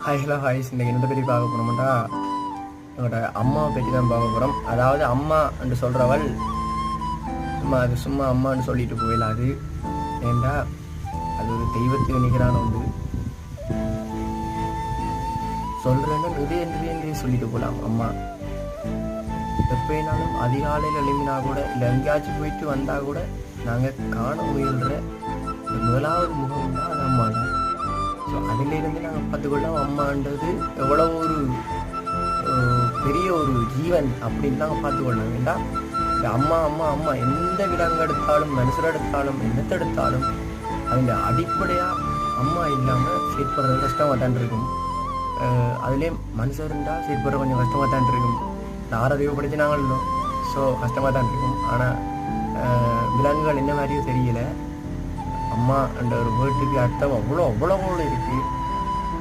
Hi hello ஹாய்ஸ். இன்றைக்கி எந்த பற்றி பார்க்க போகிறோம்டா, என்னோட அம்மாவை பற்றி தான் பார்க்க போகிறோம். அதாவது அம்மா என்று சொல்கிறவள் சும்மா அம்மான்னு சொல்லிட்டு போயிடலாது. ஏண்டா அது ஒரு தெய்வத்துக்கு நிகரான ஒன்று. சொல்கிறேன்னா நிறைய சொல்லிட்டு போகலாம். அம்மா எப்போனாலும் அதிகாலையில் எழுப்பினா கூட இல்லை எங்கேயாச்சும் போயிட்டு வந்தால் கூட நாங்கள் காண முயல்கிற முதலாவது முகம் தான் அது அம்மா தான். ஸோ அதிலிருந்து நாங்கள் பார்த்துக்கொள்ளலாம் அம்மான்றது எவ்வளோ ஒரு பெரிய ஒரு ஜீவன் அப்படின்னு நாங்கள் பார்த்துக்கொள்ளலாம். வேண்டாம் இந்த அம்மா அம்மா அம்மா எந்த விலங்கு எடுத்தாலும் மனுஷர் எடுத்தாலும் என்னத்தை எடுத்தாலும் அதில் அடிப்படையாக அம்மா இல்லாமல் செயற்படுறது கஷ்டமாக தான் இருக்கும். அதுலேயும் மனுஷர் இருந்தால் செயற்படுற கொஞ்சம் கஷ்டமாக தான் இருக்கும். ஆறாவது படிச்சுனாங்களோ ஸோ கஷ்டமாக தான் இருக்கும். ஆனால் விலங்குகள் என்ன மாதிரியும் தெரியல. அம்மா என்ற ஒரு வேர்ட்டுக்கு அர்த்தம் அவ்வளோ இருக்குது.